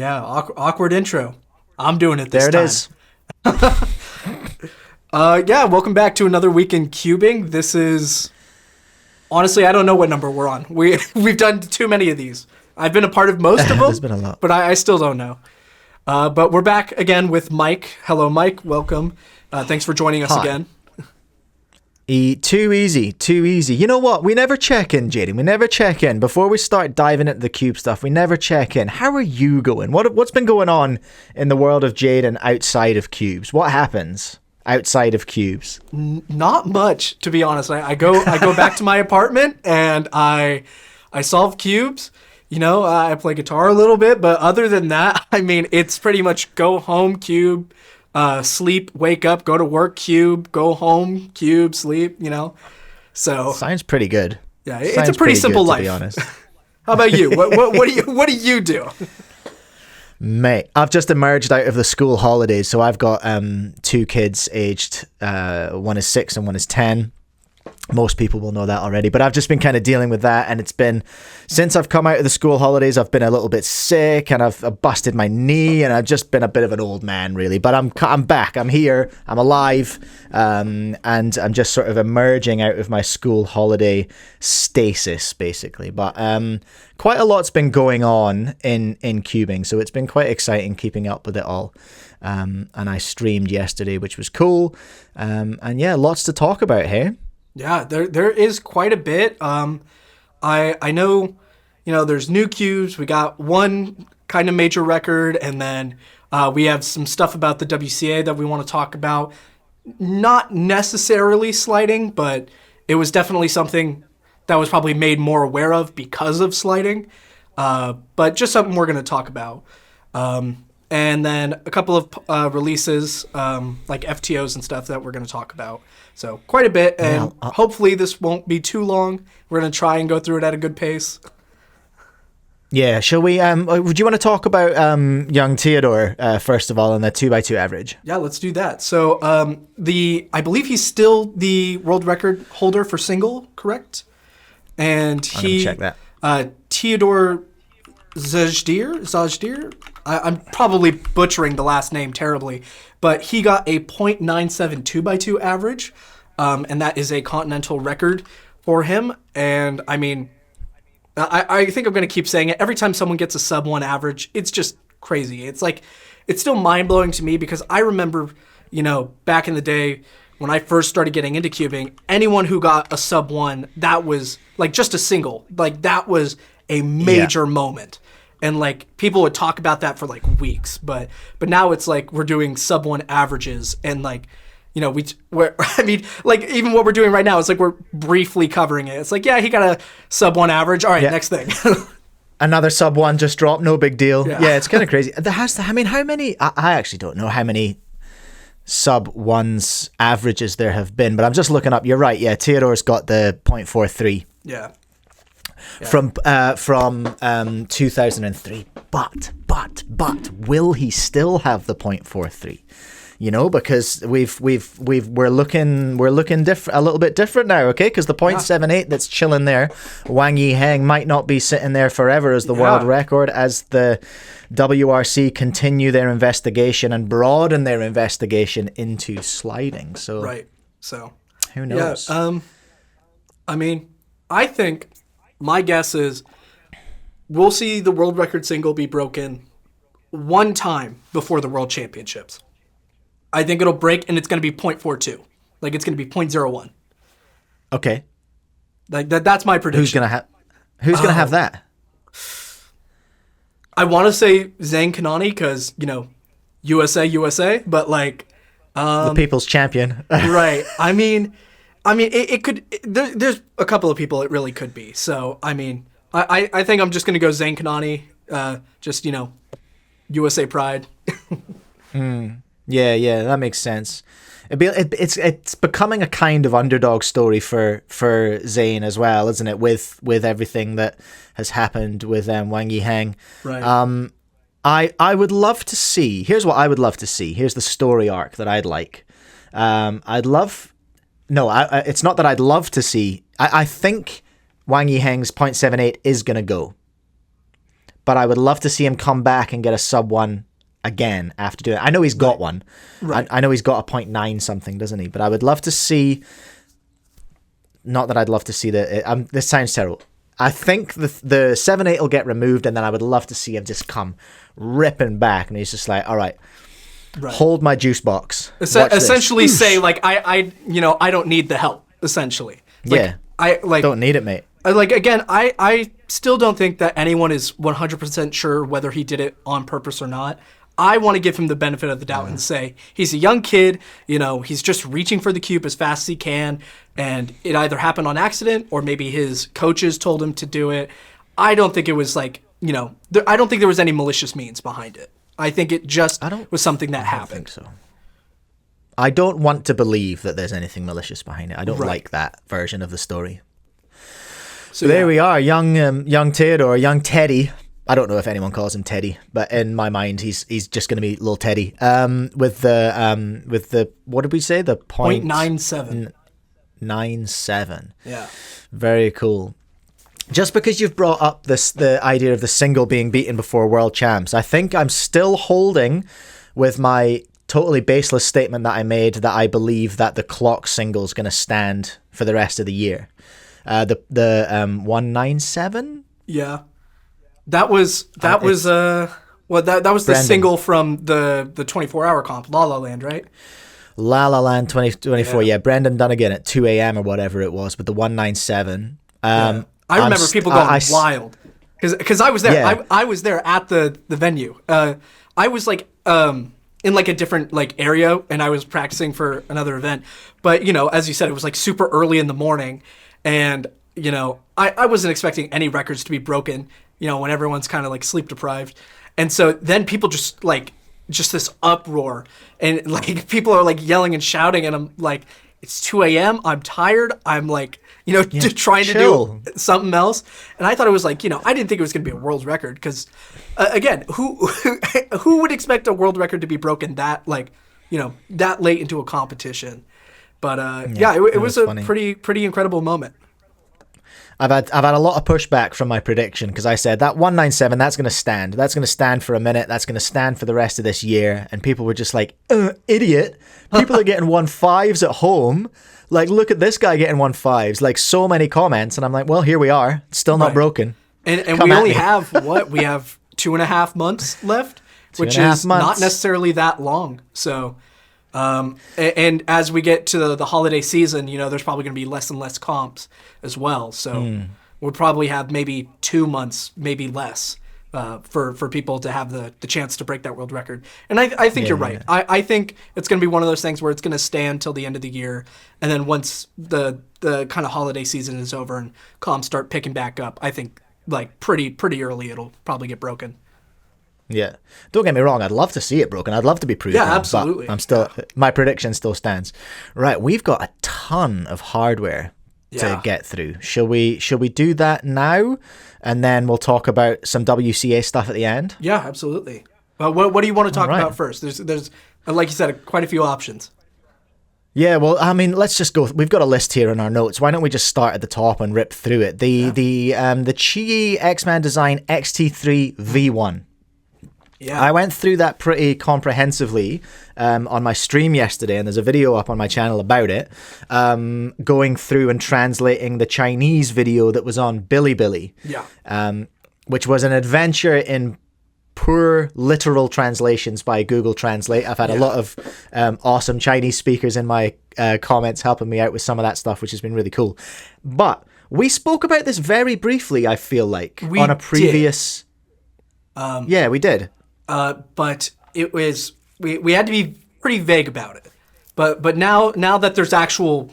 Yeah, awkward intro. I'm doing it this time. There it is. Yeah, welcome back to another week in cubing. This is... Honestly, I don't know what number we're on. We've done too many of these. I've been a part of most of them. There's been a lot. But I still don't know. But we're back again with Mike. Hello, Mike. Welcome. Thanks for joining us again. Too easy. You know what? We never check in, Jaden. We never check in. Before we start diving into the cube stuff, we never check in. How are you going? What's been going on in the world of Jaden outside of cubes? What happens outside of cubes? Not much, to be honest. I go back to my apartment and I solve cubes. You know, I play guitar a little bit, but other than that, I mean, it's pretty much go home, cube, sleep, wake up, go to work, cube, go home, cube, sleep, you know. So sounds pretty good. Yeah, it's a pretty simple life. To be honest. How about you? What do you do? Mate, I've just emerged out of the school holidays, so I've got two kids aged, one is 6 and one is 10. Most people will know that already, but I've just been kind of dealing with that, and it's been, since I've come out of the school holidays, I've been a little bit sick, and I've busted my knee, and I've just been a bit of an old man, really, but I'm back, I'm here, I'm alive, and I'm just sort of emerging out of my school holiday stasis, basically, but quite a lot's been going on in cubing, so it's been quite exciting keeping up with it all. And I streamed yesterday, which was cool, and yeah, lots to talk about here. Yeah, there is quite a bit. I know, you know, there's new cubes. We got one kind of major record, and then we have some stuff about the WCA that we want to talk about. Not necessarily sliding, but it was definitely something that was probably made more aware of because of sliding. But just something we're going to talk about. And then a couple of releases, like FTOs and stuff that we're going to talk about. So quite a bit, and hopefully this won't be too long. We're going to try and go through it at a good pace. Yeah, shall we? Would you want to talk about young Teodor first of all, and the 2x2 average? Yeah, let's do that. So I believe he's still the world record holder for single, correct? And I'm gonna check that. Teodor Zajdir. I'm probably butchering the last name terribly, but he got a .97 2x2 average, and that is a continental record for him. And I mean, I think I'm going to keep saying it. Every time someone gets a sub 1 average, it's just crazy. It's like, it's still mind blowing to me because I remember, you know, back in the day when I first started getting into cubing, anyone who got a sub 1, that was like just a single, like that was a major moment. And like people would talk about that for like weeks, but now it's like we're doing sub 1 averages, and like, you know, I mean, like even what we're doing right now is like we're briefly covering it. It's like, yeah, he got a sub 1 average. All right, next thing. Another sub 1 just dropped, no big deal. Yeah, it's kind of crazy. I mean, how many? I actually don't know how many sub 1s averages there have been, but I'm just looking up. You're right. Yeah, Teodor's got the .43. Yeah. From 2003, but will he still have the .43? You know, because we're looking a little bit different now, okay? Because the .78 that's chilling there, Wang Yiheng might not be sitting there forever as the world record, as the WRC continue their investigation and broaden their investigation into sliding. So so who knows? Yeah, I mean, I think. My guess is we'll see the world record single be broken one time before the World Championships. I think it'll break, and it's going to be .42. Like, it's going to be .01. Okay. Like that's my prediction. Who's gonna have that? I want to say Zhang Kanani because, you know, USA, but like... the people's champion. Right. I mean, it could. There's a couple of people it really could be. So, I mean, I think I'm just going to go Zhang Kanani. Just, you know, USA pride. Yeah, that makes sense. It's becoming a kind of underdog story for Zayn as well, isn't it? With everything that has happened with Wang Yiheng. Right. I would love to see. Here's what I would love to see. Here's the story arc that I'd like. It's not that I'd love to see. I think Wang Yiheng's .78 is going to go. but I would love to see him come back and get a sub 1 again after doing it. I know he's got one. Right. I know he's got a 0.9 something, doesn't he? But I would love to see... Not that I'd love to see the... this sounds terrible. I think the 7.8 will get removed, and then I would love to see him just come ripping back, and he's just like, all right, hold my juice box. Essentially say, like, I don't need the help, essentially. Like, I don't need it, mate. Again, I still don't think that anyone is 100% sure whether he did it on purpose or not. I want to give him the benefit of the doubt and say he's a young kid, he's just reaching for the cube as fast as he can, and it either happened on accident or maybe his coaches told him to do it. I don't think it was I don't think there was any malicious means behind it. I think it just was something that happened. I don't think so. I don't want to believe that there's anything malicious behind it. I don't like that version of the story. So there we are, young Teodor, young Teddy. I don't know if anyone calls him Teddy, but in my mind, he's just going to be little Teddy. With the what did we say? The 0.97. 0.97. Yeah. Very cool. Just because you've brought up the idea of the single being beaten before world champs, I think I'm still holding with my totally baseless statement that I made that I believe that the clock single is going to stand for the rest of the year. The 197. Yeah. That was the single from the 24-hour comp, La La Land, right? La La Land 2024. Yeah, Brendan Dunnigan at 2 a.m. or whatever it was, but the 197. I remember people going wild because I was there. Yeah. I was there at the venue. I was in a different area, and I was practicing for another event. But as you said, it was super early in the morning, and I wasn't expecting any records to be broken. When everyone's kind of sleep deprived. And so then people just this uproar and people are yelling and shouting, and I'm like, it's 2 a.m. I'm tired. I'm just trying to do something else. And I thought it was I didn't think it was going to be a world record because again, who would expect a world record to be broken that that late into a competition? But it was a funny. pretty incredible moment. I've had a lot of pushback from my prediction because I said that 197, that's going to stand. That's going to stand for a minute. That's going to stand for the rest of this year. And people were just like, idiot. People are getting 1.5s at home. Look at this guy getting 1.5s. So many comments. And I'm like, well, here we are. It's still not broken. And we only have, we have 2.5 months left, which is not necessarily that long. So... and as we get to the holiday season, there's probably going to be less and less comps as well. So we'll probably have maybe 2 months, maybe less, for people to have the chance to break that world record. And I think you're right. Yeah. I think it's going to be one of those things where it's going to stand till the end of the year. And then once the kind of holiday season is over and comps start picking back up, I think pretty early it'll probably get broken. Yeah, don't get me wrong. I'd love to see it broken. I'd love to be proven. Yeah, absolutely. But my prediction still stands. Right, we've got a ton of hardware to get through. Shall we do that now, and then we'll talk about some WCA stuff at the end? Yeah, absolutely. What do you want to talk about first? There's like you said, quite a few options. Yeah, well, I mean, let's just go. We've got a list here in our notes. Why don't we just start at the top and rip through it? The QiYi Man Design XT3 V1. Yeah. I went through that pretty comprehensively on my stream yesterday, and there's a video up on my channel about it, going through and translating the Chinese video that was on Bilibili, which was an adventure in poor literal translations by Google Translate. I've had a lot of awesome Chinese speakers in my comments helping me out with some of that stuff, which has been really cool. But we spoke about this very briefly, I feel like, on a previous... yeah, we did. But it was we had to be pretty vague about it. But now that there's actual,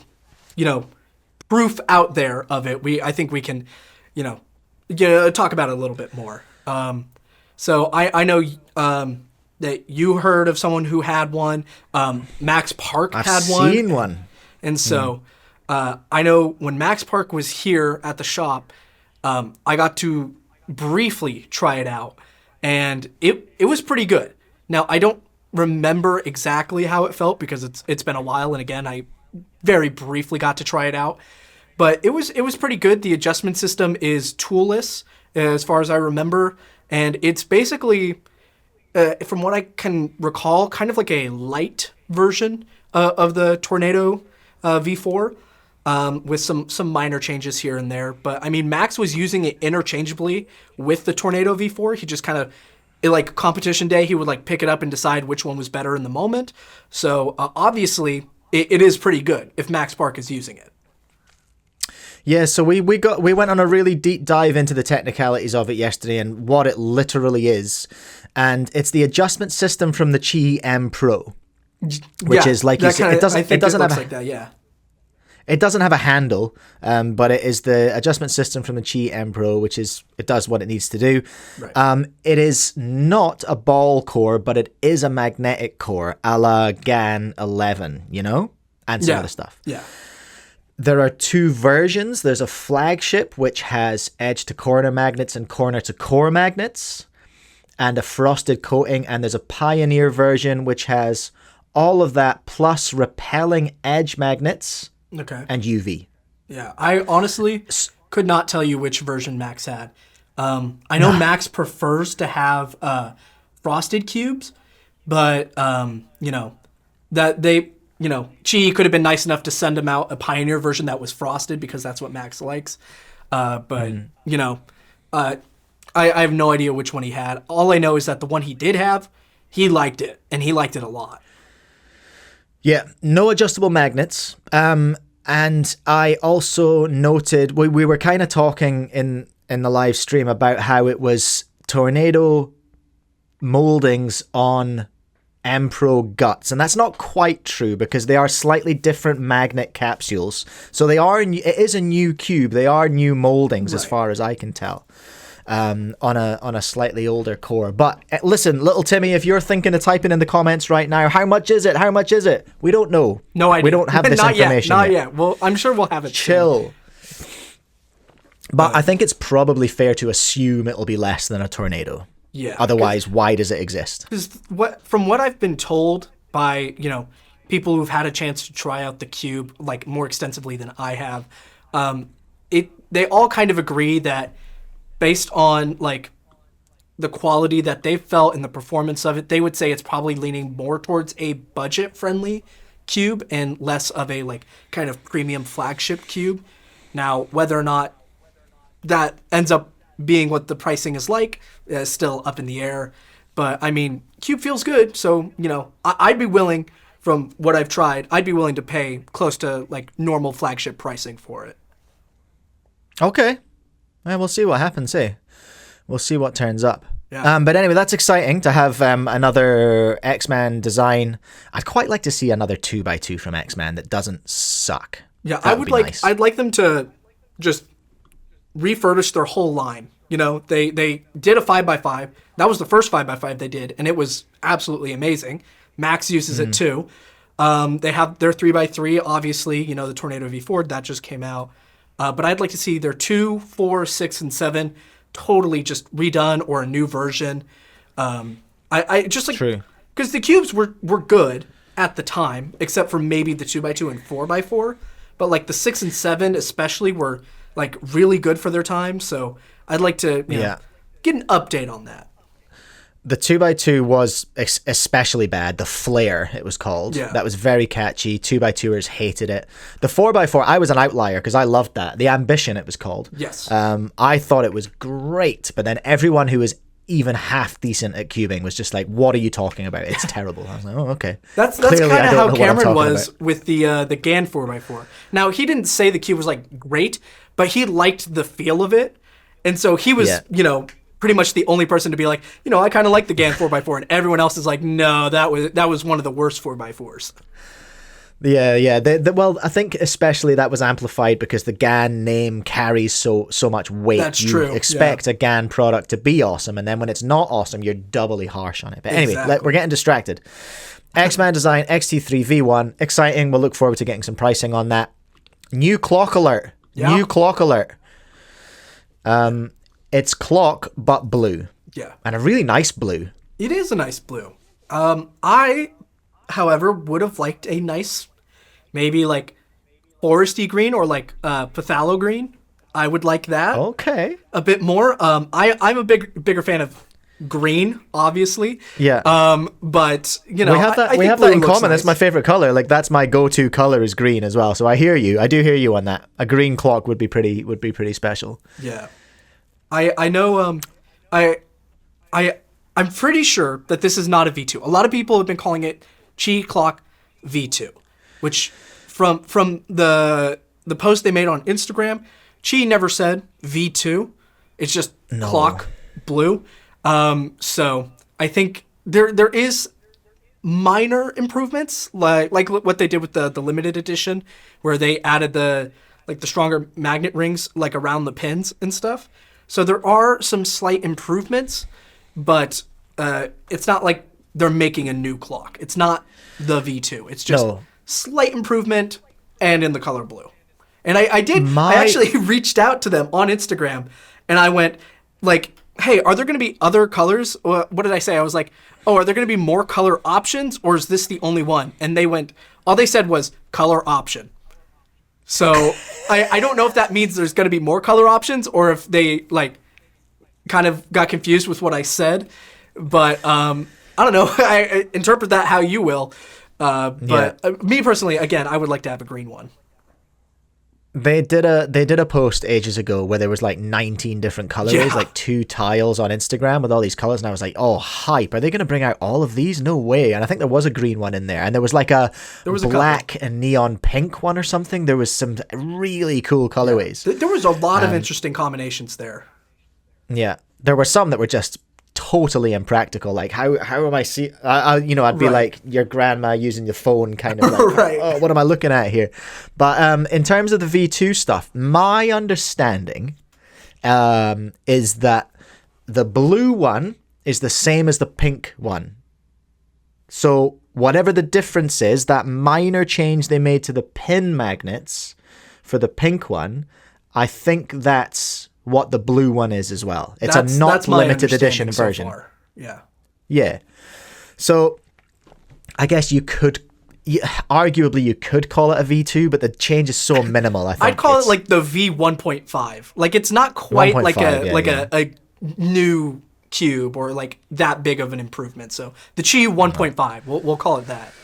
proof out there of it, I think we can, talk about it a little bit more. So I know that you heard of someone who had one. Max Park had one. I've seen one. And so I know when Max Park was here at the shop, I got to briefly try it out. And it was pretty good. Now, I don't remember exactly how it felt because it's been a while, and again, I very briefly got to try it out. But it was pretty good. The adjustment system is toolless, as far as I remember. And it's basically, from what I can recall, kind of like a light version of the Tornado V4. With some minor changes here and there. But, I mean, Max was using it interchangeably with the Tornado V4. He just kind of, like competition day, he would like pick it up and decide which one was better in the moment. So, obviously, it is pretty good if Max Park is using it. Yeah, so we went on a really deep dive into the technicalities of it yesterday and what it literally is. And it's the adjustment system from the QiYi M Pro, which is like you said, it doesn't have like that, yeah. It doesn't have a handle, but it is the adjustment system from the QiYi M Pro, it does what it needs to do. Right. It is not a ball core, but it is a magnetic core, a la Gan 11, you know? And some other stuff. Yeah. There are two versions. There's a flagship, which has edge-to-corner magnets and corner-to-core magnets, and a frosted coating. And there's a Pioneer version, which has all of that, plus repelling edge magnets. Okay. And UV. Yeah, I honestly could not tell you which version Max had. I know Max prefers to have frosted cubes, but that they, QiYi could have been nice enough to send him out a Pioneer version that was frosted because that's what Max likes. I have no idea which one he had. All I know is that the one he did have, he liked it, and he liked it a lot. Yeah, no adjustable magnets. And I also noted, we were kind of talking in the live stream about how it was Tornado moldings on M Pro guts. And that's not quite true because they are slightly different magnet capsules. So it is a new cube. They are new moldings as far as I can tell. On a slightly older core. But listen, little Timmy, if you're thinking of typing in the comments right now, how much is it? How much is it? We don't know. No idea. We don't have this information Not yet. Well, I'm sure we'll have it. Chill. But I think it's probably fair to assume it'll be less than a Tornado. Yeah. Otherwise, why does it exist? Because from what I've been told by, people who've had a chance to try out the cube like more extensively than I have, they all kind of agree that based on like the quality that they've felt and the performance of it, they would say it's probably leaning more towards a budget-friendly cube and less of a like kind of premium flagship cube. Now, whether or not that ends up being what the pricing is like is still up in the air. But I mean, cube feels good, so I'd be willing, from what I've tried, I'd be willing to pay close to like normal flagship pricing for it. Okay. We'll see what happens, eh? We'll see what turns up. Yeah. But anyway, that's exciting to have another X-Man design. I'd quite like to see another 2x2 from X-Man that doesn't suck. Yeah, That would be nice. I'd like them to just refurbish their whole line. They did a 5x5. That was the first 5x5 they did, and it was absolutely amazing. Max uses it too. They have their 3x3, obviously, the Tornado V4, that just came out. But I'd like to see their 2, 4, 6, and 7 totally just redone or a new version. I just like... True. Because the cubes were good at the time, except for maybe the 2x2 and 4x4. But like the 6 and 7 especially were like really good for their time. So I'd like to get an update on that. The 2x2 was especially bad. The Flare, it was called. Yeah. That was very catchy. 2x2ers hated it. The 4x4, I was an outlier because I loved that. The Ambition, it was called. Yes. I thought it was great, but then everyone who was even half decent at cubing was just like, what are you talking about? It's terrible. I was like, oh, okay. That's kind of how Cameron was with the Gan 4x4. Now, he didn't say the cube was like great, but he liked the feel of it. And so he was, pretty much the only person to be like, I kind of like the Gan 4x4, and everyone else is like, no, that was one of the worst 4x4s. Yeah. Well, I think especially that was amplified because the Gan name carries so much weight. That's true. You expect a Gan product to be awesome, and then when it's not awesome, you're doubly harsh on it. But anyway, we're getting distracted. Man Designs XT3 V1, exciting. We'll look forward to getting some pricing on that. New clock alert. Yeah. New clock alert. It's clock, but blue. Yeah. And a really nice blue. It is a nice blue. I, however, would have liked a nice, maybe like foresty green or like phthalo green. I would like that. Okay. A bit more. I'm a bigger fan of green, obviously. Yeah. But you know, we have that. I We think have that blue in looks common. nice. That's my favorite color. Like that's my go-to color is green as well. So I hear you. I do hear you on that. A green clock would be pretty special. Yeah. I know. I'm pretty sure that this is not a V2. A lot of people have been calling it QiYi Clock V2, which from the post they made on Instagram, QiYi never said V2. It's just clock blue. So I think there is minor improvements like what they did with the limited edition, where they added the stronger magnet rings like around the pins and stuff. So there are some slight improvements, but it's not like they're making a new clock. It's not the V2. It's just slight improvement and in the color blue. And I actually reached out to them on Instagram and I went like, hey, are there going to be other colors? What did I say? I was like, oh, are there going to be more color options or is this the only one? And all they said was color option. So I don't know if that means there's going to be more color options or if they like kind of got confused with what I said. But I don't know. I interpret that how you will. But me personally, again, I would like to have a green one. They did a post ages ago where there was like 19 different colorways, like 2 tiles on Instagram with all these colors, and I was like, oh, hype! Are they going to bring out all of these? No way! And I think there was a green one in there, and there was like a black and neon pink one or something. There was some really cool colorways. Yeah. There was a lot of interesting combinations there. Yeah, there were some that were just totally impractical. Like how am I see? I'd be like your grandma using the phone, kind of like, right. Oh, what am I looking at here? But in terms of the V2 stuff, my understanding is that the blue one is the same as the pink one. So whatever the difference is, that minor change they made to the pin magnets for the pink one, I think that's what the blue one is as well. It's a not limited edition version. So far. Yeah. Yeah. So I guess arguably you could call it a V2, but the change is so minimal. I think I'd call it like the V1.5. Like it's not quite like a new cube or like that big of an improvement. So the QiYi 1.5, we'll call it that.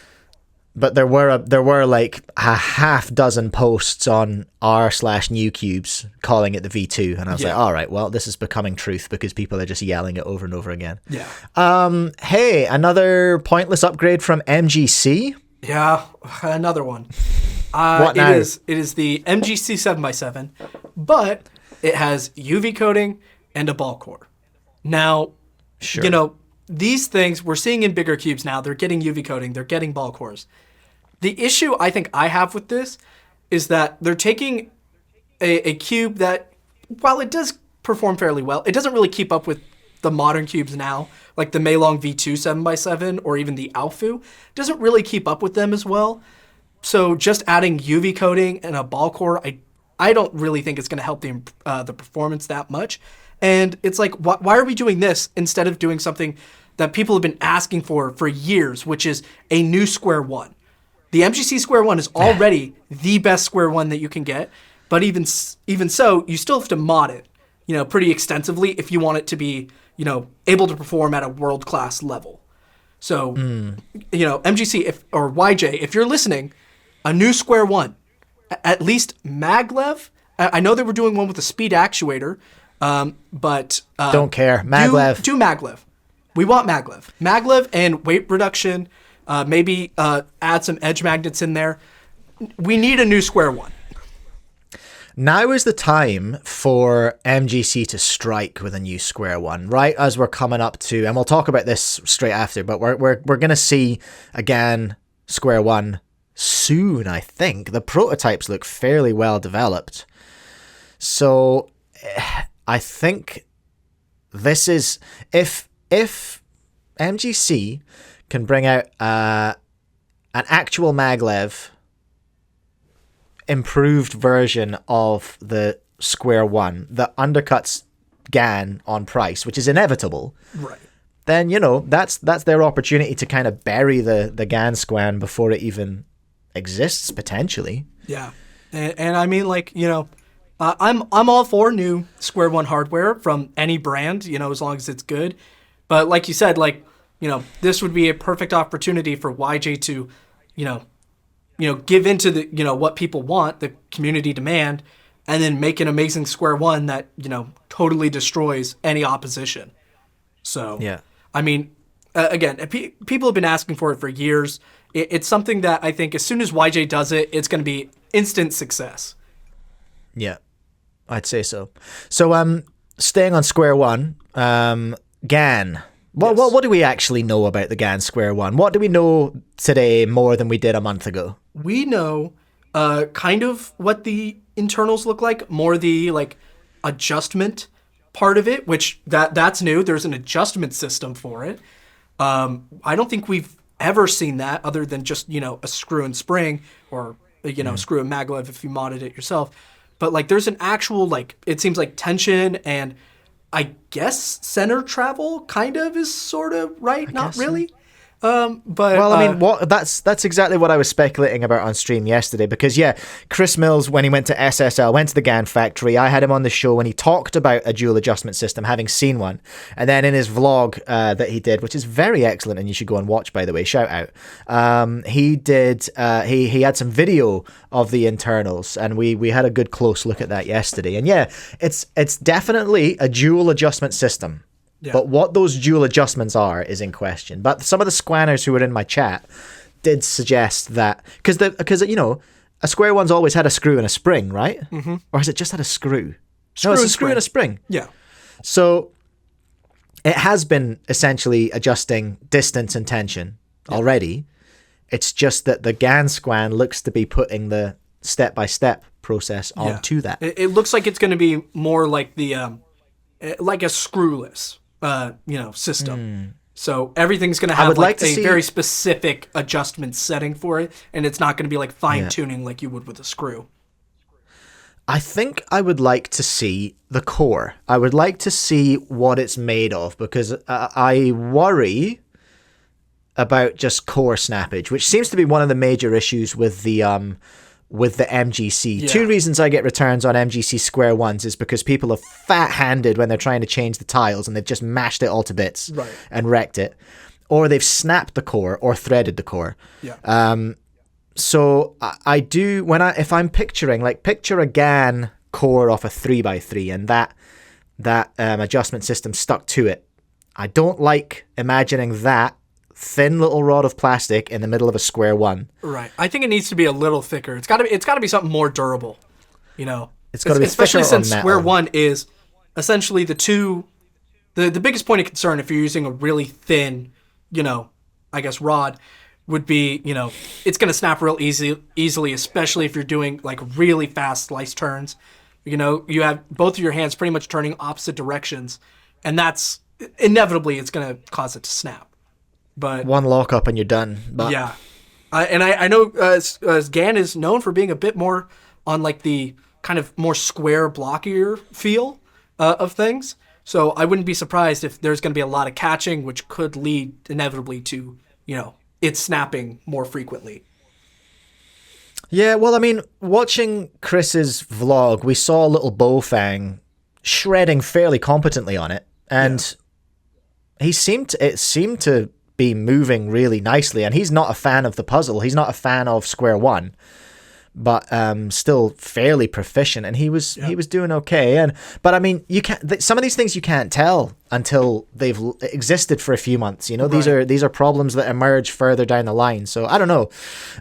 But there were like a half dozen posts on r/new cubes calling it the V2, and I was like, all right, well, this is becoming truth because people are just yelling it over and over again. Yeah. Hey, another pointless upgrade from MGC. Yeah, another one. What now? It is the MGC 7x7, but it has UV coating and a ball core. Now, you know, these things we're seeing in bigger cubes now. They're getting UV coating. They're getting ball cores. The issue I think I have with this is that they're taking a cube that, while it does perform fairly well, it doesn't really keep up with the modern cubes now, like the Meilong V2 7x7 or even the Alfu. Doesn't really keep up with them as well. So just adding UV coating and a ball core, I don't really think it's going to help the performance that much. And it's like, why are we doing this instead of doing something that people have been asking for years, which is a new Sq-1? The MGC Sq-1 is already the best Sq-1 that you can get, but even so, you still have to mod it, pretty extensively if you want it to be, able to perform at a world-class level. So, MGC or YJ, if you're listening, a new Sq-1, at least Maglev. I know they were doing one with a speed actuator. But don't care. Maglev. Do Maglev. We want Maglev. Maglev and weight reduction. Maybe add some edge magnets in there. We need a new Sq-1. Now is the time for MGC to strike with a new Sq-1, right as we're coming up to, and we'll talk about this straight after, but we're going to see a Gan Sq-1 soon, I think. The prototypes look fairly well developed. So I think this is, if MGC can bring out an actual Maglev improved version of the Sq-1 that undercuts Gan on price, which is inevitable, right? Then that's their opportunity to kind of bury the Gan Sq-1 before it even exists potentially. Yeah, and I mean, like, I'm all for new Square-1 hardware from any brand, as long as it's good. But like you said, this would be a perfect opportunity for YJ to, give into the, what people want, the community demand, and then make an amazing Square-1 that, totally destroys any opposition. So, yeah. I mean, again, people have been asking for it for years. It's something that I think as soon as YJ does it, it's going to be instant success. Yeah, I'd say so. So, staying on Square-1, Gan. What do we actually know about the Gan Sq-1? What do we know today more than we did a month ago? We know kind of what the internals look like, more the adjustment part of it, which that's new. There's an adjustment system for it. I don't think we've ever seen that other than just, a screw and spring or, screw and maglev if you modded it yourself. But there's an actual, it seems like tension and I guess center travel kind of is sort of right. Not really. That's exactly what I was speculating about on stream yesterday, because Chris Mills, when he went to SSL, went to the Gan factory, I had him on the show when he talked about a dual adjustment system, having seen one, and then in his vlog that he did, which is very excellent and you should go and watch, by the way, shout out, he had some video of the internals, and we had a good close look at that yesterday, and it's definitely a dual adjustment system. Yeah. But what those dual adjustments are is in question. But some of the squanners who were in my chat did suggest that because a Square-1's always had a screw and a spring, right? Mm-hmm. Or has it just had a screw? No, it's a screw and a spring. Yeah. So it has been essentially adjusting distance and tension already. It's just that the Gan Sq-1 looks to be putting the step-by-step process onto that. It looks like it's going to be more like the like a screwless system. So everything's going to have a very specific adjustment setting for it, and it's not going to be fine-tuning like you would with a screw. I think I would like to see the core. I would like to see what it's made of, because I worry about just core snappage, which seems to be one of the major issues with the MGC. Yeah. Two reasons I get returns on MGC Square-1s is because people are fat-handed when they're trying to change the tiles and they've just mashed it all to bits and wrecked it. Or they've snapped the core or threaded the core. Yeah. So I do, if I'm picturing, picture a GAN core off a 3x3 and that adjustment system stuck to it. I don't like imagining that thin little rod of plastic in the middle of a Square-1. Right. I think it needs to be a little thicker. It's got to be something more durable. It's got to be especially thicker since on metal. Square-1 is essentially the biggest point of concern if you're using a really thin, I guess rod would be, it's going to snap real easily, especially if you're doing really fast slice turns. You have both of your hands pretty much turning opposite directions, and that's inevitably it's going to cause it to snap. But one lockup and you're done. But yeah, I know Gan is known for being a bit more on the kind of more square, blockier feel of things. So I wouldn't be surprised if there's going to be a lot of catching, which could lead inevitably to it snapping more frequently. Yeah, well, I mean, watching Chris's vlog, we saw little Bowfang shredding fairly competently on it, and it seemed to be moving really nicely, and he's not a fan of the puzzle. He's not a fan of Square-1, but still fairly proficient, and he was doing okay. But I mean, you can't. Some of these things you can't tell until they've existed for a few months. These are problems that emerge further down the line. So I don't know.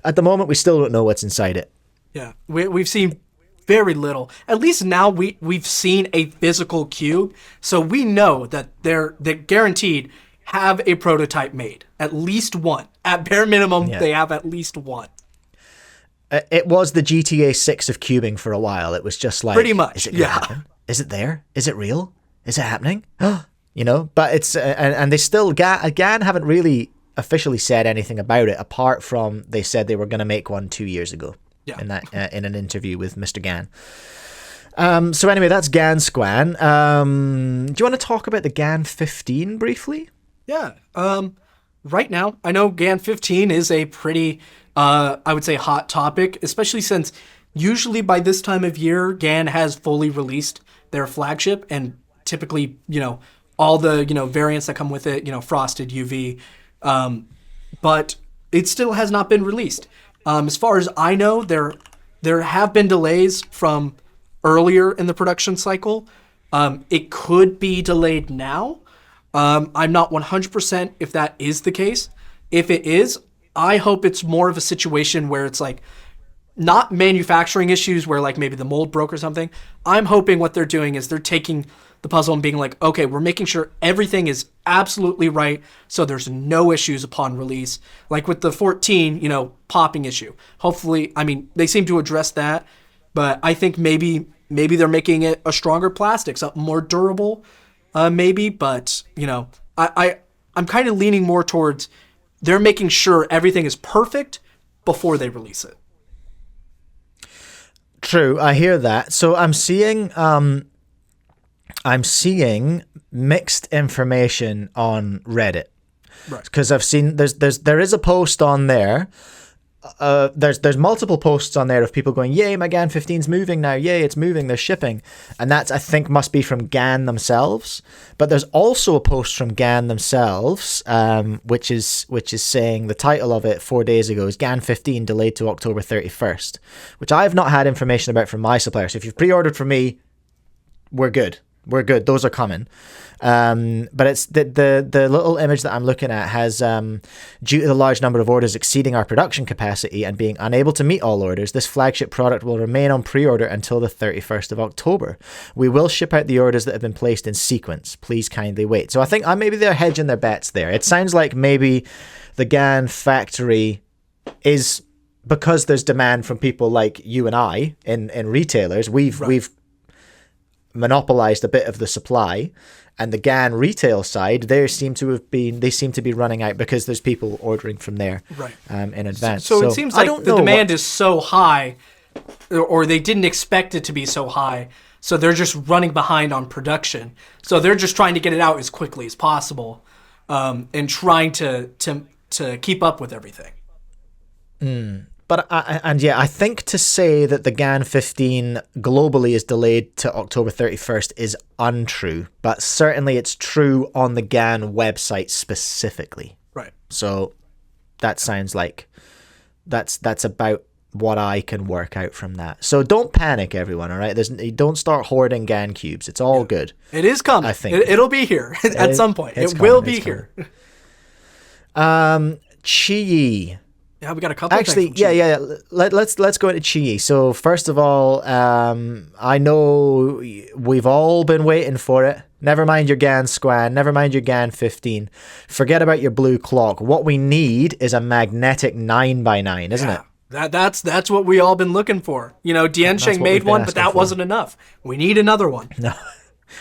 At the moment, we still don't know what's inside it. Yeah, we've seen very little. At least now we've seen a physical cube, so we know that they're guaranteed have a prototype made. At least one. At bare minimum, they have at least one. It was the GTA 6 of cubing for a while. It was just pretty much. Is it gonna happen? Is it there? Is it real? Is it happening? But it's and they still GAN haven't really officially said anything about it, apart from they said they were going to make one 2 years ago. Yeah. In an interview with Mr. Gan. So anyway, that's Gan Sq-1. Do you want to talk about the Gan 15 briefly? Yeah. Right now, I know Gan 15 is a pretty, I would say, hot topic, especially since usually by this time of year, Gan has fully released their flagship, and typically, all the, variants that come with it, frosted, UV, but it still has not been released. As far as I know, there have been delays from earlier in the production cycle. It could be delayed now. I'm not 100% if that is the case. If it is, I hope it's more of a situation where it's like not manufacturing issues where like maybe the mold broke or something. I'm hoping what they're doing is they're taking the puzzle and being like, okay, we're making sure everything is absolutely right so there's no issues upon release. Like with the 14, popping issue. Hopefully, I mean, they seem to address that, but I think maybe they're making it a stronger plastic, something more durable, maybe. But, I'm kind of leaning more towards they're making sure everything is perfect before they release it. True, I hear that. So I'm seeing mixed information on Reddit, Right? because I've seen there is a post on there. There's multiple posts on there of people going, "Yay, my Gan 15's moving now! Yay, it's moving! They're shipping," and that's, I think, must be from Gan themselves. But there's also a post from Gan themselves, which is saying the title of it 4 days ago is Gan 15 delayed to October 31st, which I have not had information about from my supplier. So if you've pre-ordered from me, we're good. We're good. Those are coming. But it's the little image that I'm looking at has, due to the large number of orders exceeding our production capacity and being unable to meet all orders, this flagship product will remain on pre-order until the 31st of October. We will ship out the orders that have been placed in sequence. Please kindly wait. So I think maybe they're hedging their bets there. It sounds like maybe the Gan factory is, because there's demand from people like you and I in retailers, we've monopolized a bit of the supply, and the Gan retail side, they seem to be running out because there's people ordering from there, Right. In advance. So it seems like the demand is so high, or they didn't expect it to be so high, so they're just running behind on production. So they're just trying to get it out as quickly as possible, and trying to keep up with everything. But I think to say that the Gan 15 globally is delayed to October 31st is untrue, but certainly it's true on the Gan website specifically. Right. So that sounds like that's about what I can work out from that. So don't panic, everyone, all right? Don't start hoarding Gan cubes. It's all good. It is coming. I think. It'll be here at some point. It will be here. QiYi. Yeah, we got a couple. Actually, yeah. Let's go into QiYi. So first of all, I know we've all been waiting for it. Never mind your Gan Sq-1, never mind your Gan 15. Forget about your blue clock. What we need is a magnetic 9x9, isn't it? That's what we all been looking for. Diansheng made one, but that wasn't enough. We need another one. No,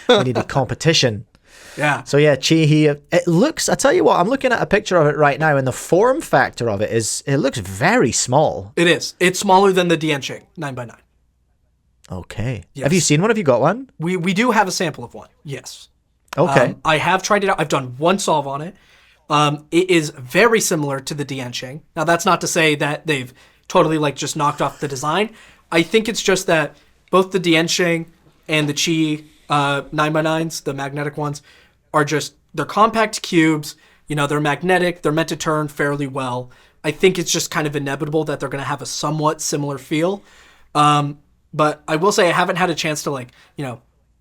we needed competition. Yeah. So yeah, QiYi, it looks, I tell you what, I'm looking at a picture of it right now, and the form factor of it looks very small. It is. It's smaller than the Diansheng 9x9. Okay. Yes. Have you seen one? Have you got one? We do have a sample of one. Yes. Okay. I have tried it out. I've done one solve on it. It is very similar to the Diansheng. Now that's not to say that they've totally just knocked off the design. I think it's just that both the Diansheng and the QiYi 9x9s, the magnetic ones, they're compact cubes, they're magnetic, they're meant to turn fairly well. I think it's just kind of inevitable that they're going to have a somewhat similar feel. But I will say I haven't had a chance to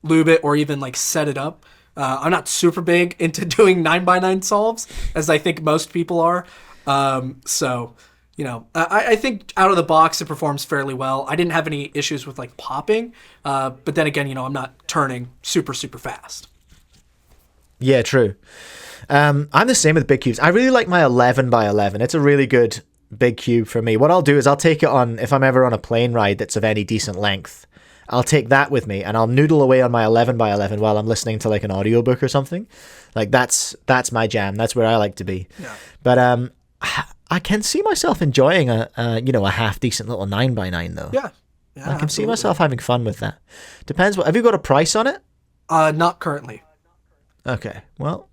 lube it or even set it up. I'm not super big into doing 9x9 solves, as I think most people are. So I think out of the box it performs fairly well. I didn't have any issues with popping, but then again, I'm not turning super, super fast. Yeah, true. I'm the same with big cubes. I really like my 11x11. It's a really good big cube for me. What I'll do is I'll take it on, if I'm ever on a plane ride that's of any decent length, I'll take that with me and I'll noodle away on my 11x11 while I'm listening to an audiobook or something. That's my jam. That's where I like to be. Yeah. But I can see myself enjoying a half decent little 9x9 though. Yeah. I can see myself having fun with that. Depends. Have you got a price on it? Not currently. Okay, well,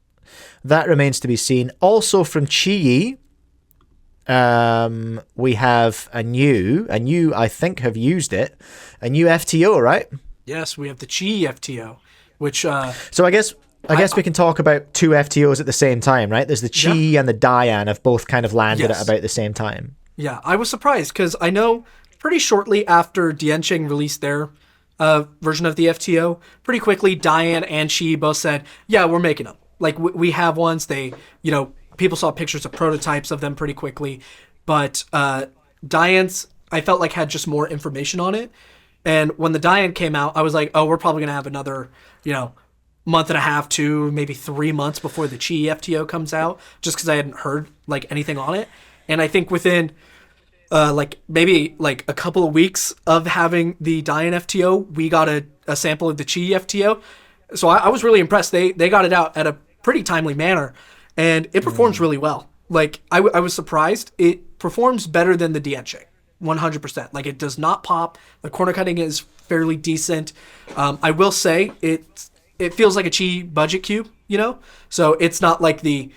that remains to be seen. Also from QiYi, we have a new, I think have used it, a new FTO, right? Yes, we have the QiYi FTO, which... So I guess we can talk about two FTOs at the same time, right? There's the QiYi and the DaYan have both kind of landed at about the same time. Yeah, I was surprised because I know pretty shortly after DaYan released their version of the FTO, pretty quickly DaYan and QiYi both said, yeah, we're making them. Like, we have ones. They, people saw pictures of prototypes of them pretty quickly. But DaYan's, I felt like, had just more information on it. And when the DaYan came out, I was like, oh, we're probably going to have another, month and a half to maybe 3 months before the QiYi FTO comes out, just because I hadn't heard, anything on it. And I think within, maybe a couple of weeks of having the DaYan FTO, we got a sample of the QiYi FTO. So I was really impressed. They got it out at a pretty timely manner, and it performs really well. I was surprised. It performs better than the DaYan 100%. It does not pop. The corner cutting is fairly decent. I will say it feels like a QiYi budget cube, So it's not like the,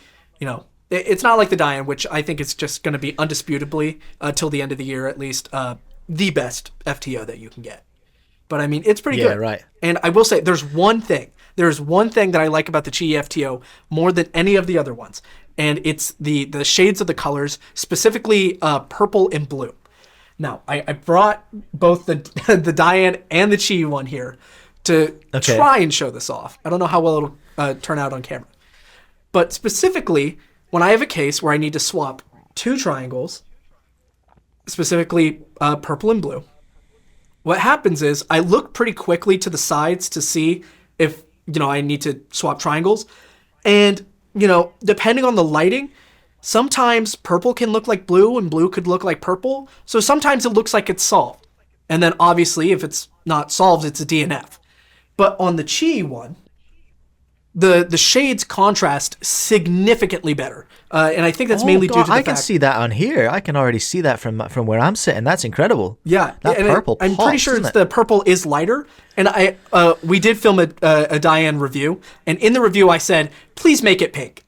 it's not like the DaYan, which I think is just going to be undisputably, till the end of the year at least, the best FTO that you can get. But I mean, it's pretty good. Yeah, right. And I will say there's one thing that I like about the QiYi FTO more than any of the other ones. And it's the shades of the colors, specifically purple and blue. Now, I brought both the DaYan and the QiYi one here to try and show this off. I don't know how well it'll turn out on camera. But specifically, when I have a case where I need to swap two triangles, specifically purple and blue, what happens is I look pretty quickly to the sides to see if, I need to swap triangles. And, depending on the lighting, sometimes purple can look like blue and blue could look like purple. So sometimes it looks like it's solved. And then obviously if it's not solved, it's a DNF. But on the QiYi one, the shades contrast significantly better. And I think that's mainly due to the fact... I can see that on here. I can already see that from where I'm sitting. That's incredible. Yeah. That purple I'm pretty sure the purple is lighter. And we did film a DaYan review. And in the review, I said, please make it pink.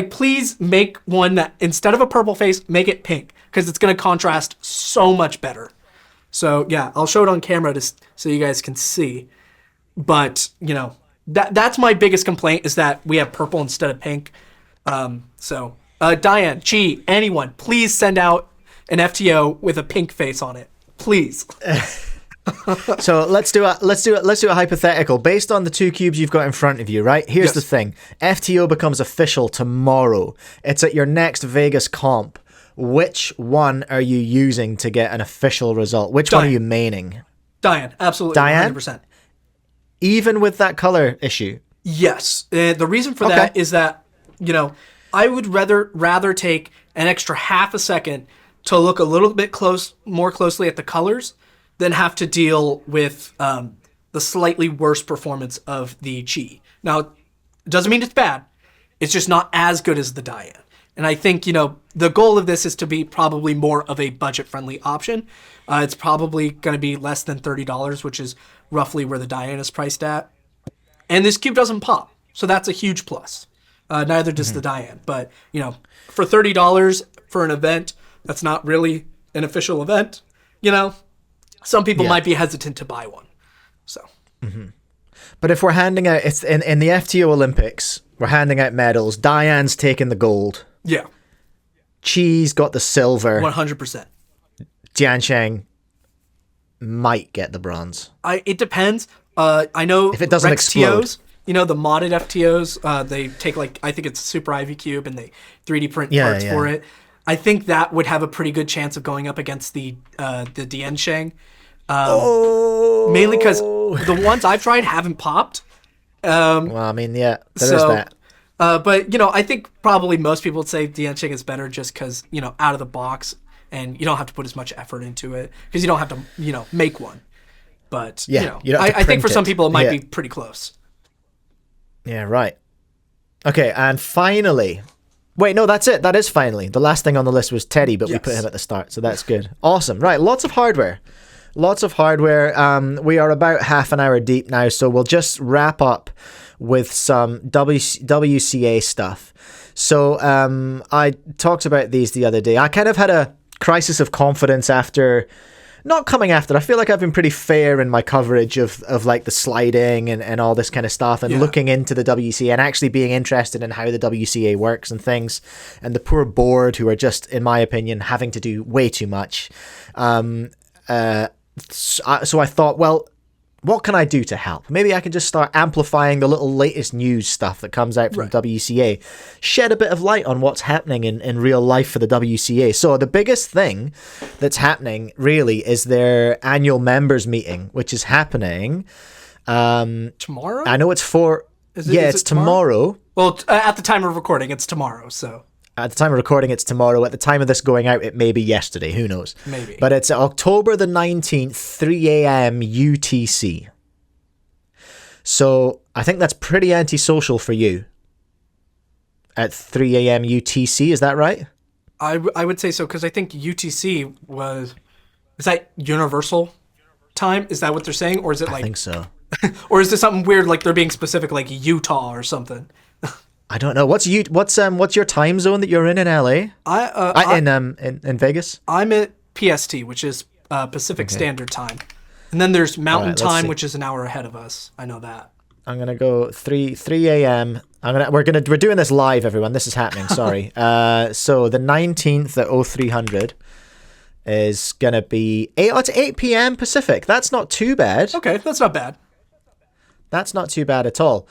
Please make one that, instead of a purple face, make it pink. Because it's going to contrast so much better. So, yeah, I'll show it on camera so you guys can see. But, that's my biggest complaint, is that we have purple instead of pink. DaYan, QiYi, anyone, please send out an FTO with a pink face on it, please. So let's do a hypothetical based on the two cubes you've got in front of you, right? Here's the thing: FTO becomes official tomorrow. It's at your next Vegas comp. Which one are you using to get an official result? Which one are you maining? DaYan, absolutely, DaYan? 100%. Even with that color issue? Yes. The reason for that is that, I would rather take an extra half a second to look a little bit more closely at the colors than have to deal with the slightly worse performance of the QiYi. Now, it doesn't mean it's bad. It's just not as good as the DaYan. And I think, the goal of this is to be probably more of a budget-friendly option. It's probably going to be less than $30, which is roughly where the DaYan is priced at. And this cube doesn't pop, so that's a huge plus. Neither does the DaYan. But, for $30 for an event that's not really an official event, some people might be hesitant to buy one. So. Mm-hmm. But if we're handing out, it's in the FTO Olympics, we're handing out medals. DaYan's taking the gold. Yeah. QiYi's got the silver. 100%. Jiansheng might get the bronze. It depends. I know if it doesn't explode. TOs, the modded FTOs, they take I think it's a Super Ivy Cube and they 3D print parts for it. I think that would have a pretty good chance of going up against the DaYan. Mainly because the ones I've tried haven't popped. Well, I mean, there is that. But, I think probably most people would say DaYan is better just because, out of the box, and you don't have to put as much effort into it because you don't have to, make one. But, I think for some people it might be pretty close. Yeah, right. Okay, and finally... Wait, no, that's it. That is finally. The last thing on the list was Teddy, but we put him at the start, so that's good. Awesome. Right, lots of hardware. We are about half an hour deep now, so we'll just wrap up with some WCA stuff. So I talked about these the other day. I kind of had a crisis of confidence after, not coming after. I feel like I've been pretty fair in my coverage of like the sliding and all this kind of stuff, and looking into the WCA and actually being interested in how the WCA works and things, and the poor board who are just, in my opinion, having to do way too much. So I thought, well, what can I do to help? Maybe I can just start amplifying the little latest news stuff that comes out from WCA, shed a bit of light on what's happening in real life for the WCA. So the biggest thing that's happening really is their annual members meeting, which is happening tomorrow. I know it's it's tomorrow. Well, at the time of recording, it's tomorrow. So at the time of recording, it's tomorrow. At the time of this going out, it may be yesterday. Who knows? Maybe. But it's October the 19th, 3 a.m. UTC. So I think that's pretty antisocial for you. At 3 a.m. UTC, is that right? I would say so, because I think UTC is that Universal time? Is that what they're saying? Or is it like... I think so. Or is this something weird, like they're being specific, like Utah or something? I don't know. What's your time zone that you're in LA? In Vegas? I'm at PST, which is Pacific Standard Time, and then there's Mountain Time, which is an hour ahead of us. I know that. I'm gonna go 3 a.m. We're doing this live, everyone. This is happening. Sorry. So the 19th at 0300 is gonna be it's 8 p.m. Pacific. That's not too bad. Okay, that's not bad. That's not too bad at all.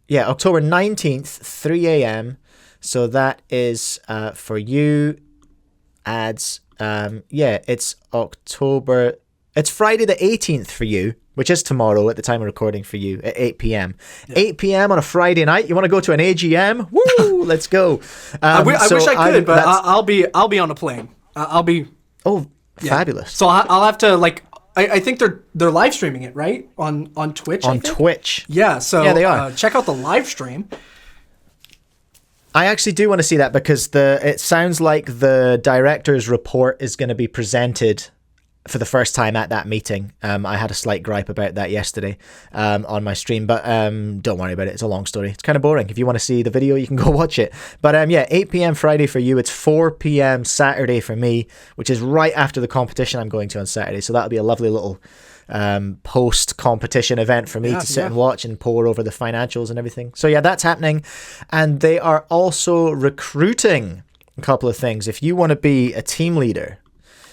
Yeah, October 19th, 3 a.m. So that is for you, ads. It's Friday the 18th for you, which is tomorrow at the time of recording for you at 8 p.m. Yeah. 8 p.m. on a Friday night. You want to go to an AGM? Woo! Let's go. I wish I could, but I'll be on a plane. I'll be. Oh, fabulous. So I'll have to like. I think they're live streaming it, right? On Twitch. On Twitch. Yeah, so they are. Check out the live stream. I actually do want to see that because it sounds like the director's report is going to be presented for the first time at that meeting. I had a slight gripe about that yesterday on my stream, but don't worry about it. It's a long story. It's kind of boring. If you want to see the video, you can go watch it. But 8 p.m. Friday for you. It's 4 p.m. Saturday for me, which is right after the competition I'm going to on Saturday. So that'll be a lovely little post-competition event for me to sit and watch and pore over the financials and everything. So that's happening. And they are also recruiting a couple of things. If you want to be a team leader,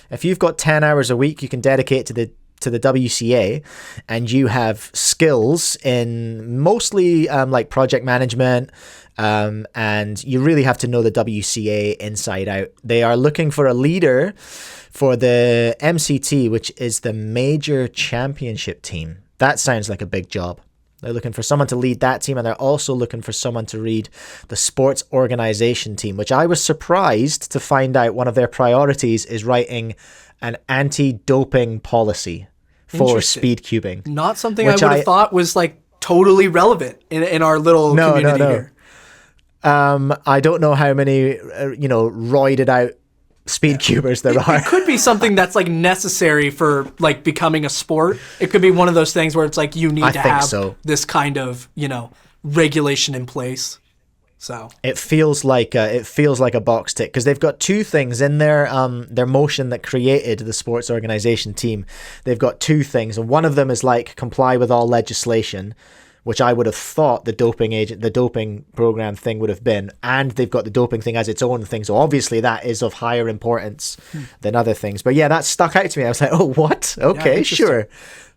if you've got 10 hours a week you can dedicate to the WCA, and you have skills in mostly like project management, and you really have to know the WCA inside out. They are looking for a leader for the MCT, which is the Major Championship team. That sounds like a big job. They're looking for someone to lead that team, and they're also looking for someone to lead the sports organization team, which I was surprised to find out one of their priorities is writing an anti-doping policy for speed cubing. Not something I would have thought was like totally relevant in our little community here. I don't know how many, roided out speed cubers there are. It could be something that's like necessary for like becoming a sport. It could be one of those things where it's like you need to have this kind of regulation in place. So it feels like a box tick, because they've got two things in their motion that created the sports organization team. They've got two things, and one of them is like comply with all legislation, which I would have thought the doping program thing would have been, and they've got the doping thing as its own thing. So obviously that is of higher importance than other things. But that stuck out to me. I was like, oh, what? Okay, sure.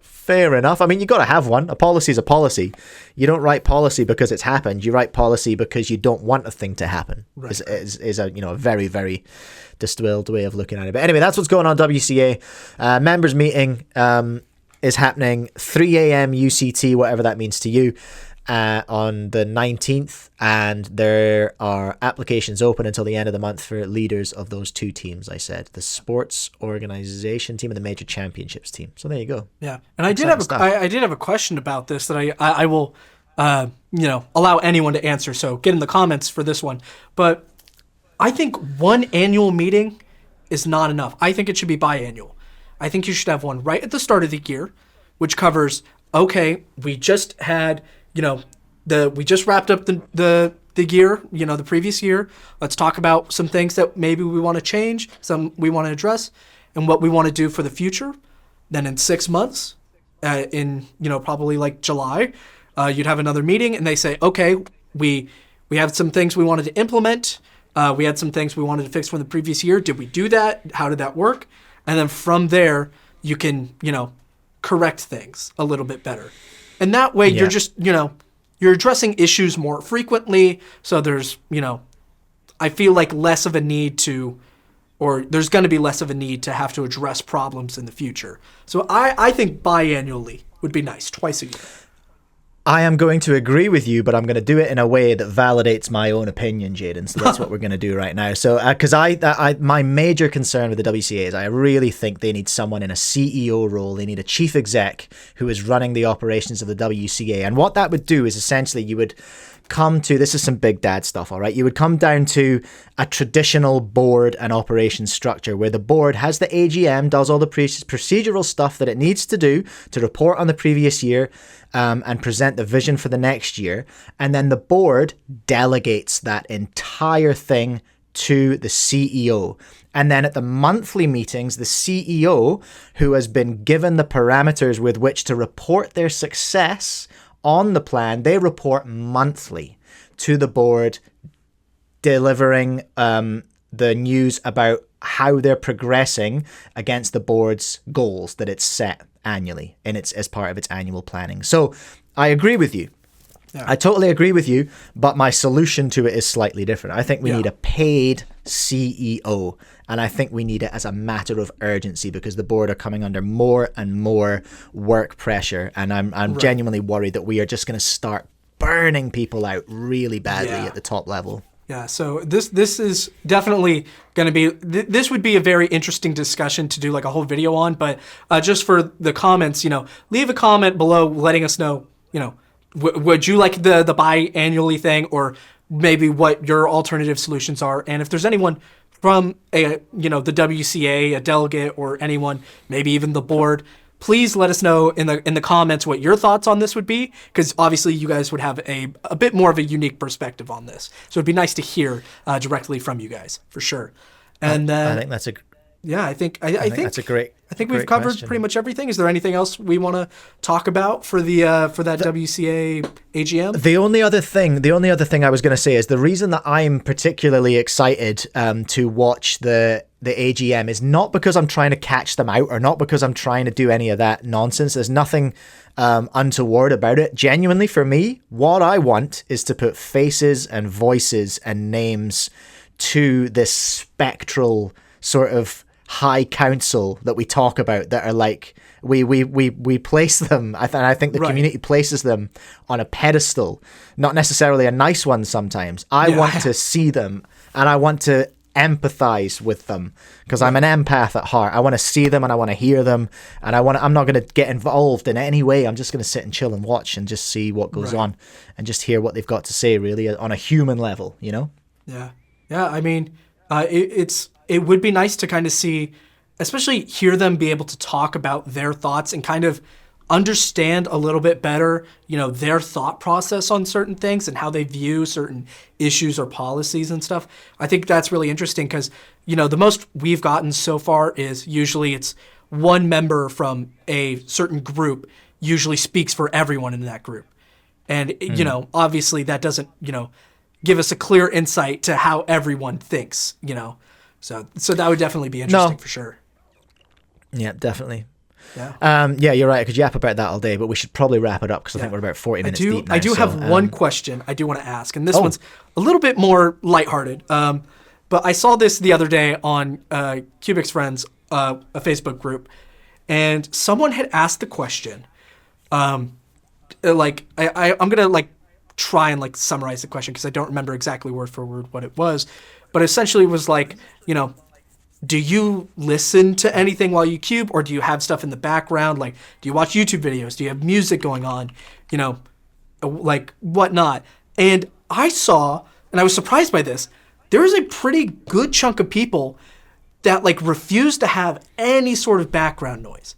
Fair enough. I mean, you got to have one. A policy is a policy. You don't write policy because it's happened. You write policy because you don't want a thing to happen. Right. Is a a very, very distilled way of looking at it. But anyway, that's what's going on WCA. Members meeting is happening 3 a.m. UCT, whatever that means to you, on the 19th, and there are applications open until the end of the month for leaders of those two teams. I said the sports organization team and the major championships team. So there you go. Yeah, and I did have a question about this that I will allow anyone to answer. So get in the comments for this one. But I think one annual meeting is not enough. I think it should be biannual. I think you should have one right at the start of the year, which covers, okay, we just had, we just wrapped up the the year, the previous year. Let's talk about some things that maybe we want to change, some we want to address, and what we want to do for the future. Then in 6 months, in probably like July, you'd have another meeting, and they say, okay, we have some things we wanted to implement. We had some things we wanted to fix from the previous year. Did we do that? How did that work? And then from there, you can correct things a little bit better. And that way, you're just you're addressing issues more frequently. So there's I feel like less of a need to. Or there's going to be less of a need to have to address problems in the future. So I think biannually would be nice, twice a year. I am going to agree with you, but I'm going to do it in a way that validates my own opinion, Jaden. So that's what we're going to do right now. So, because my major concern with the WCA is I really think they need someone in a CEO role. They need a chief exec who is running the operations of the WCA. And what that would do is essentially you would come to, this is some big dad stuff, all right? You would come down to a traditional board and operations structure where the board has the AGM, does all the procedural stuff that it needs to do to report on the previous year and present the vision for the next year. And then the board delegates that entire thing to the CEO. And then at the monthly meetings, the CEO, who has been given the parameters with which to report their success on the plan, they report monthly to the board, delivering the news about how they're progressing against the board's goals that it's set annually and it's as part of its annual planning. So I agree with you. Yeah. I totally agree with you, but my solution to it is slightly different. I think we need a paid CEO, and I think we need it as a matter of urgency because the board are coming under more and more work pressure, and I'm genuinely worried that we are just going to start burning people out really badly at the top level. Yeah, so this is definitely going to be, this would be a very interesting discussion to do like a whole video on, but just for the comments, leave a comment below letting us know, would you like the biannually thing, or maybe what your alternative solutions are? And if there's anyone from the WCA, a delegate, or anyone, maybe even the board, please let us know in the comments what your thoughts on this would be, because obviously you guys would have a bit more of a unique perspective on this. So it'd be nice to hear directly from you guys for sure. And I think that's a I think that's a great. I think we've covered pretty much everything. Is there anything else we want to talk about for that WCA AGM? The only other thing I was going to say is the reason that I'm particularly excited to watch the AGM is not because I'm trying to catch them out or not because I'm trying to do any of that nonsense. There's nothing untoward about it. Genuinely, for me, what I want is to put faces and voices and names to this spectral sort of high council that we talk about that are like we place them. I think the community places them on a pedestal, not necessarily a nice one sometimes. I want to see them and I want to empathize with them because I'm an empath at heart. I want to see them and I want to hear them, and I'm not going to get involved in any way. I'm just going to sit and chill and watch and just see what goes on and just hear what they've got to say, really, on a human level, Yeah. I mean, it would be nice to kind of see, especially hear them be able to talk about their thoughts and kind of understand a little bit better, their thought process on certain things and how they view certain issues or policies and stuff. I think that's really interesting because, the most we've gotten so far is usually it's one member from a certain group usually speaks for everyone in that group. And, obviously that doesn't, give us a clear insight to how everyone thinks, So that would definitely be interesting for sure. Yeah, definitely. Yeah. You're right. I could yap about that all day, but we should probably wrap it up because I think we're about 40 minutes deep now. I do have one question I do want to ask, and this one's a little bit more lighthearted. But I saw this the other day on Cubix Friends, a Facebook group, and someone had asked the question. I'm gonna try and summarize the question because I don't remember exactly word for word what it was, but essentially it was do you listen to anything while you cube, or do you have stuff in the background? Do you watch YouTube videos? Do you have music going on? Whatnot. And I saw, and I was surprised by this, there is a pretty good chunk of people that refuse to have any sort of background noise.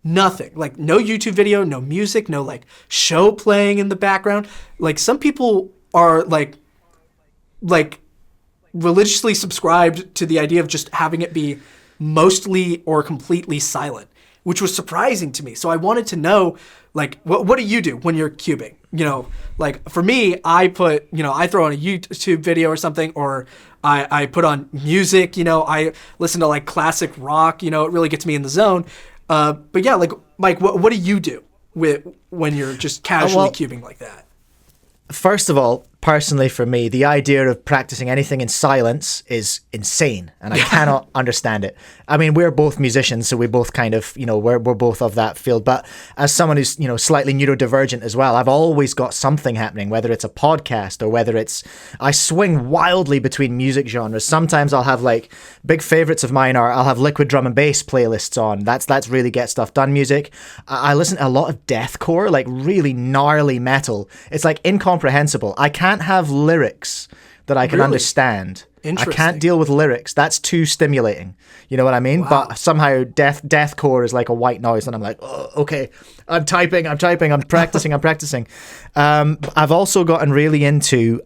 Nothing. No YouTube video, no music, no show playing in the background. Some people are like religiously subscribed to the idea of just having it be mostly or completely silent, which was surprising to me. So I wanted to know, like, what do you do when you're cubing? You know, like for me, I throw on a YouTube video or something, or I put on music, you know, I listen to like classic rock, you know, it really gets me in the zone. But yeah, like Mike, what do you do when you're just casually cubing like that? First of all, personally for me, the idea of practicing anything in silence is insane, and I cannot understand it. I mean, we're both musicians, so we both kind of, you know, we're both of that field. But as someone who's, you know, slightly neurodivergent as well, I've always got something happening, whether it's a podcast or whether it's, I swing wildly between music genres. Sometimes I'll have like big favorites of mine are I'll have liquid drum and bass playlists on. That's really get stuff done music. I listen to a lot of deathcore, like really gnarly metal. It's like incomprehensible. I can't have lyrics that I can understand. I can't deal with lyrics. That's too stimulating. You know what I mean? Wow. But somehow deathcore is like a white noise, and I'm like, oh, okay, I'm typing, I'm practicing, I'm practicing. I've also gotten really into,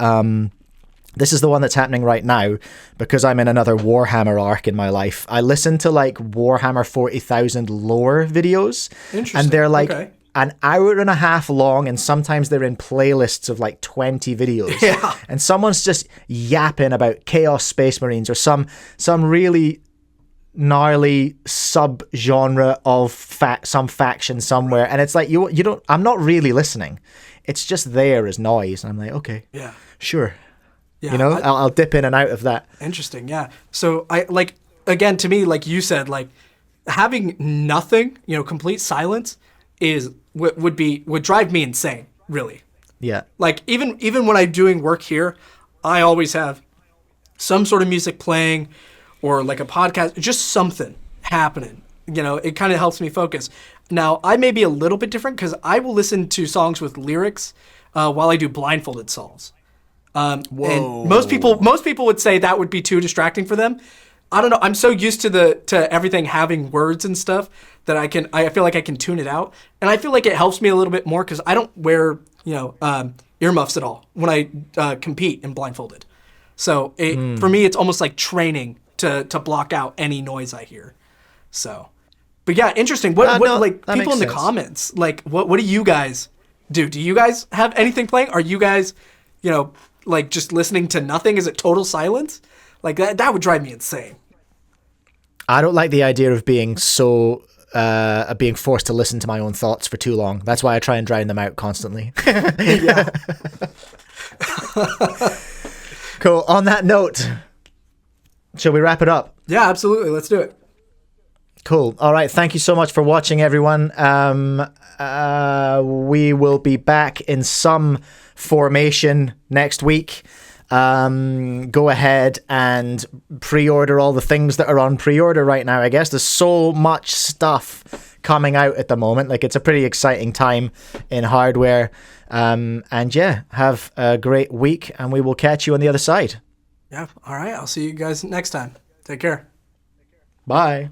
this is the one that's happening right now because I'm in another Warhammer arc in my life. I listen to like Warhammer 40,000 lore videos, and they're like an hour and a half long, and sometimes they're in playlists of like 20 videos. Yeah. And someone's just yapping about Chaos Space Marines or some really gnarly sub-genre of some faction somewhere. And it's like, you don't, I'm not really listening. It's just there as noise. And I'm like, okay, yeah, sure. Yeah, you know, I'll dip in and out of that. Interesting, yeah. So I like, again, to me, like you said, like having nothing, you know, complete silence would drive me insane, really. Yeah. Like even when I'm doing work here, I always have some sort of music playing or like a podcast, just something happening. You know, it kind of helps me focus. Now, I may be a little bit different because I will listen to songs with lyrics while I do blindfolded songs. And most people would say that would be too distracting for them. I don't know. I'm so used to everything having words and stuff that I feel like I can tune it out, and I feel like it helps me a little bit more because I don't wear earmuffs at all when I compete in blindfolded. So for me, it's almost like training to block out any noise I hear. So, but yeah, interesting. What people in the comments, like what do you guys do? Do you guys have anything playing? Are you guys, you know, like just listening to nothing? Is it total silence? Like that would drive me insane. I don't like the idea of being being forced to listen to my own thoughts for too long. That's why I try and drown them out constantly. Yeah. Cool. On that note, shall we wrap it up? Yeah, absolutely. Let's do it. Cool. All right. Thank you so much for watching, everyone. We will be back in some formation next week. Go ahead and pre-order all the things that are on pre-order right now. I guess there's so much stuff coming out at the moment. Like, it's a pretty exciting time in hardware. And yeah, have a great week, and we will catch you on the other side. Yeah. All right. I'll see you guys next time. Take care. Bye.